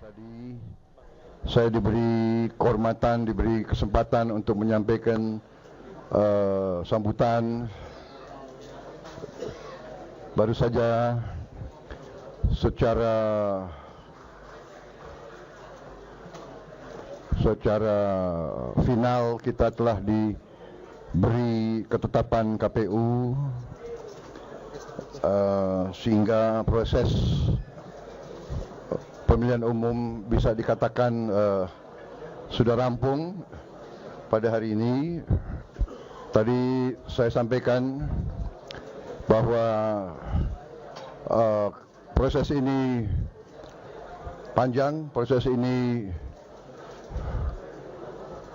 Tadi saya diberi kehormatan, diberi kesempatan untuk menyampaikan sambutan. Baru saja secara final kita telah diberi ketetapan KPU sehingga proses pemilihan umum bisa dikatakan sudah rampung pada hari ini. Tadi saya sampaikan bahwa proses ini panjang, proses ini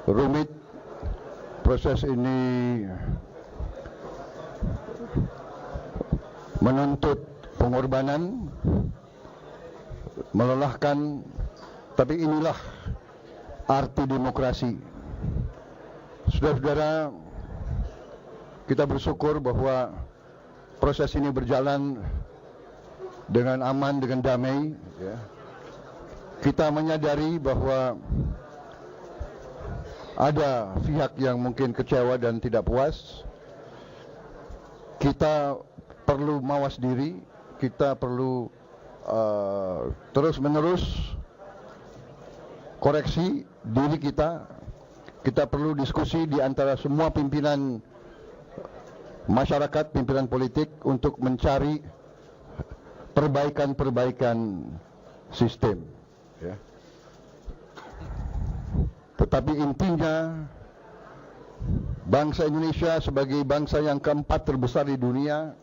rumit, proses ini menuntut pengorbanan, melelahkan, tapi inilah arti demokrasi. Saudara-saudara, kita bersyukur bahwa proses ini berjalan dengan aman, dengan damai. Kita menyadari bahwa ada pihak yang mungkin kecewa dan tidak puas. Kita perlu mawas diri, kita perlu terus-menerus koreksi diri kita. Kita perlu diskusi di antara semua pimpinan masyarakat, pimpinan politik untuk mencari perbaikan-perbaikan sistem. Tetapi intinya, bangsa Indonesia sebagai bangsa yang keempat terbesar di dunia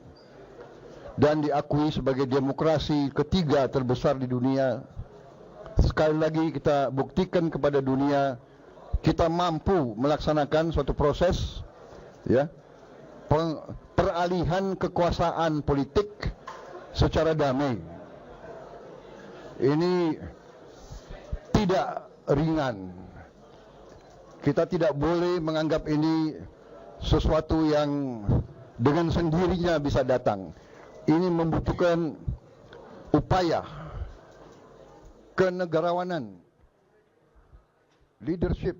dan diakui sebagai demokrasi ketiga terbesar di dunia, sekali lagi kita buktikan kepada dunia kita mampu melaksanakan suatu proses peralihan kekuasaan politik secara damai. Ini tidak ringan. Kita tidak boleh menganggap ini sesuatu yang dengan sendirinya bisa datang. Ini membutuhkan upaya kenegarawanan, leadership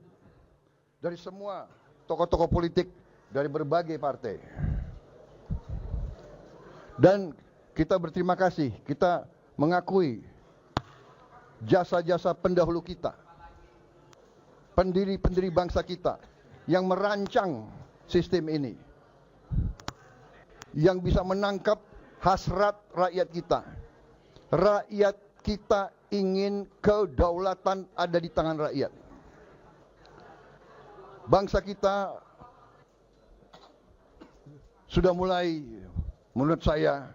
dari semua tokoh-tokoh politik dari berbagai partai. Dan kita berterima kasih, kita mengakui jasa-jasa pendahulu kita, pendiri-pendiri bangsa kita yang merancang sistem ini, yang bisa menangkap hasrat rakyat kita. Rakyat kita ingin kedaulatan ada di tangan rakyat. Bangsa kita sudah mulai, menurut saya,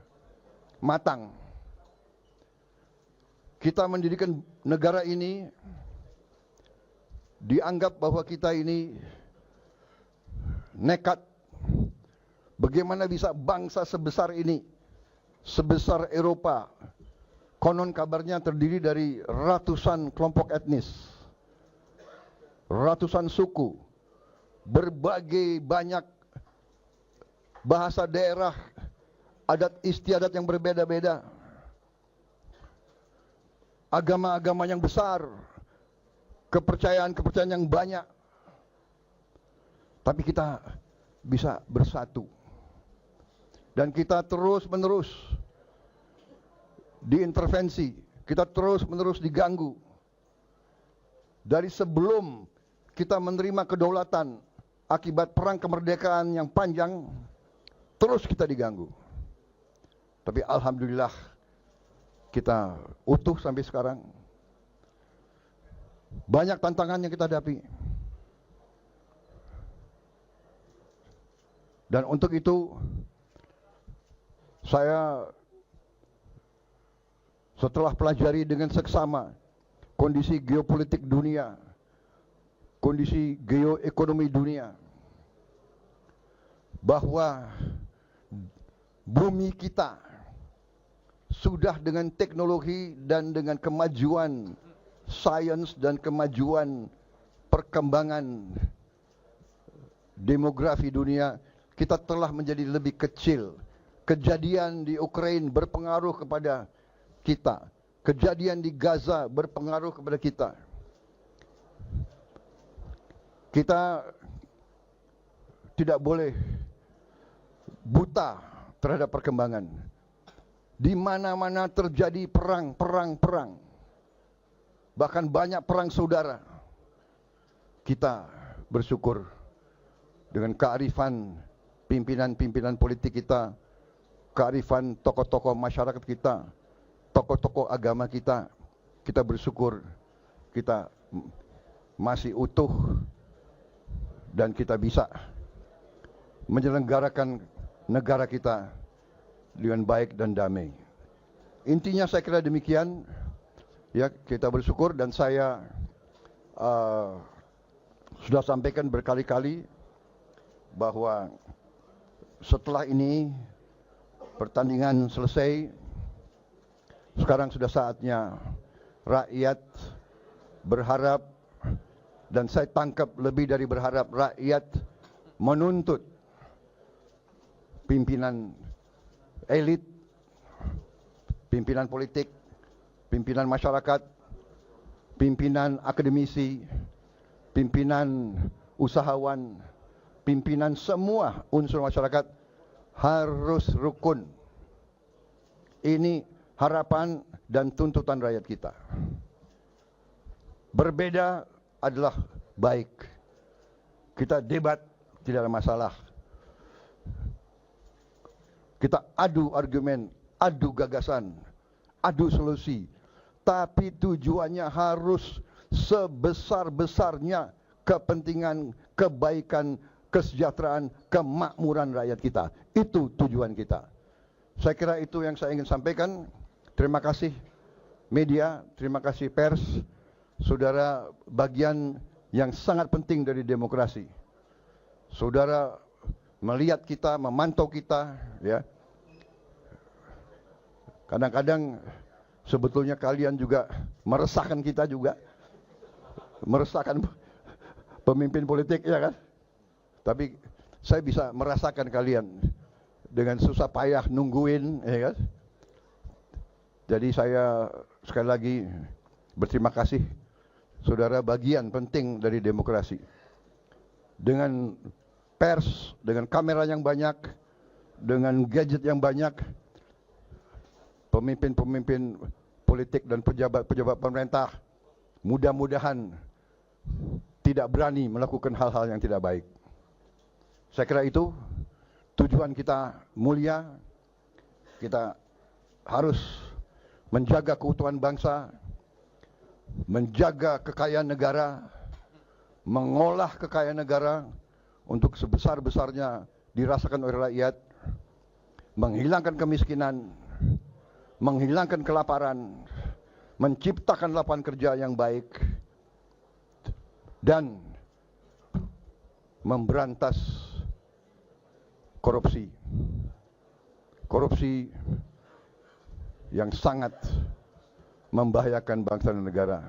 matang. Kita mendirikan negara ini, dianggap bahwa kita ini nekat. Bagaimana bisa bangsa sebesar ini, sebesar Eropa, konon kabarnya terdiri dari ratusan kelompok etnis, ratusan suku, berbagai banyak bahasa daerah, adat istiadat yang berbeda-beda, agama-agama yang besar, kepercayaan-kepercayaan yang banyak. Tapi kita bisa bersatu. Dan kita terus-menerus diintervensi, kita terus-menerus diganggu. Dari sebelum kita menerima kedaulatan akibat perang kemerdekaan yang panjang, terus kita diganggu. Tapi alhamdulillah kita utuh sampai sekarang. Banyak tantangan yang kita hadapi. Dan untuk itu saya setelah pelajari dengan seksama kondisi geopolitik dunia, kondisi geoekonomi dunia, bahwa bumi kita sudah dengan teknologi dan dengan kemajuan sains dan kemajuan perkembangan demografi dunia, kita telah menjadi lebih kecil. Kejadian di Ukraina berpengaruh kepada kita. kejadian di Gaza berpengaruh kepada kita. Kita tidak boleh buta terhadap perkembangan. Di mana-mana terjadi perang. Bahkan banyak perang saudara. Kita bersyukur dengan kearifan pimpinan-pimpinan politik kita, kearifan tokoh-tokoh masyarakat kita, tokoh-tokoh agama kita. Kita bersyukur kita masih utuh dan kita bisa menyelenggarakan negara kita dengan baik dan damai. Intinya saya kira demikian. Ya, kita bersyukur dan saya sudah sampaikan berkali-kali bahwa setelah ini pertandingan selesai, sekarang sudah saatnya rakyat berharap, dan saya tangkap lebih dari berharap, rakyat menuntut pimpinan elit, pimpinan politik, pimpinan masyarakat, pimpinan akademisi, pimpinan usahawan, pimpinan semua unsur masyarakat harus rukun. Ini harapan dan tuntutan rakyat kita. Berbeda adalah baik. Kita debat, tidak ada masalah. Kita adu argumen, adu gagasan, adu solusi. Tapi tujuannya harus sebesar-besarnya kepentingan, kebaikan, kesejahteraan, kemakmuran rakyat kita. Itu tujuan kita. Saya kira itu yang saya ingin sampaikan. Terima kasih media, terima kasih pers. Saudara, bagian yang sangat penting dari demokrasi. Saudara melihat kita, memantau kita, ya. Kadang-kadang sebetulnya kalian juga meresahkan kita juga. Meresahkan pemimpin politik, ya kan? Tapi saya bisa merasakan kalian dengan susah payah nungguin, ya kan? Jadi saya sekali lagi berterima kasih, saudara, bagian penting dari demokrasi. Dengan pers, dengan kamera yang banyak, dengan gadget yang banyak, pemimpin-pemimpin politik dan pejabat-pejabat pemerintah mudah-mudahan tidak berani melakukan hal-hal yang tidak baik. Saya kira itu tujuan kita mulia. Kita harus menjaga keutuhan bangsa, menjaga kekayaan negara, mengolah kekayaan negara untuk sebesar-besarnya dirasakan oleh rakyat, menghilangkan kemiskinan, menghilangkan kelaparan, menciptakan lapangan kerja yang baik, dan memberantas korupsi. Korupsi yang sangat membahayakan bangsa dan negara.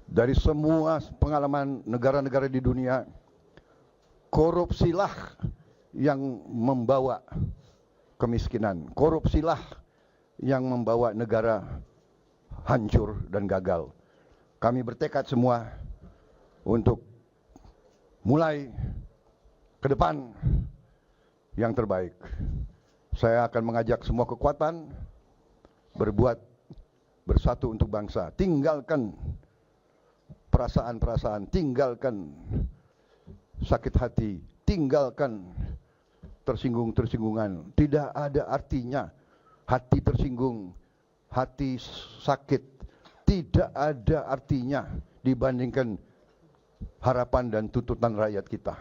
Dari semua pengalaman negara-negara di dunia, korupsilah yang membawa kemiskinan. Korupsilah yang membawa negara hancur dan gagal. Kami bertekad semua untuk mulai ke depan yang terbaik. Saya akan mengajak semua kekuatan berbuat bersatu untuk bangsa. Tinggalkan perasaan-perasaan, tinggalkan sakit hati, tinggalkan tersinggung-tersinggungan. Tidak ada artinya hati tersinggung, hati sakit. Tidak ada artinya dibandingkan harapan dan tuntutan rakyat kita.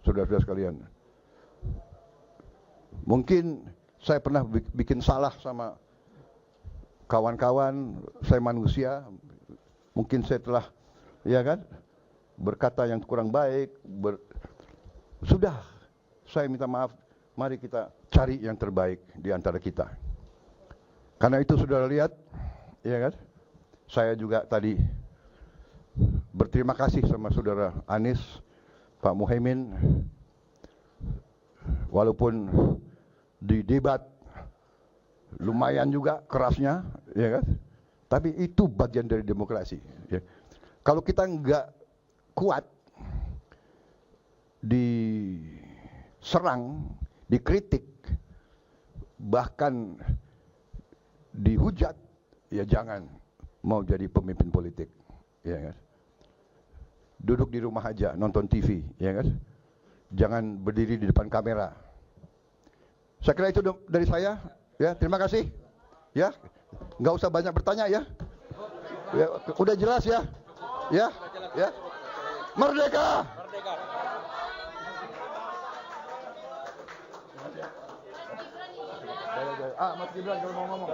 Saudara-saudara sekalian, mungkin saya pernah bikin salah sama kawan-kawan, saya manusia. Mungkin saya telah, ya kan, berkata yang kurang baik. Sudah, saya minta maaf. Mari kita cari yang terbaik di antara kita. Karena itu saudara lihat, ya kan, saya juga tadi berterima kasih sama saudara Anies, Pak Muhaimin, walaupun di debat lumayan juga kerasnya, ya kan? Tapi itu bagian dari demokrasi. Ya. Kalau kita nggak kuat diserang, dikritik, bahkan dihujat, ya jangan mau jadi pemimpin politik, ya kan? Duduk di rumah aja, nonton TV, ya kan? Jangan berdiri di depan kamera. Saya kira itu dari saya. Ya, terima kasih. Ya, nggak usah banyak bertanya ya. Ya, udah jelas ya. Ya, ya. Merdeka. Merdeka. Mas Gibran kalau mau ngomong.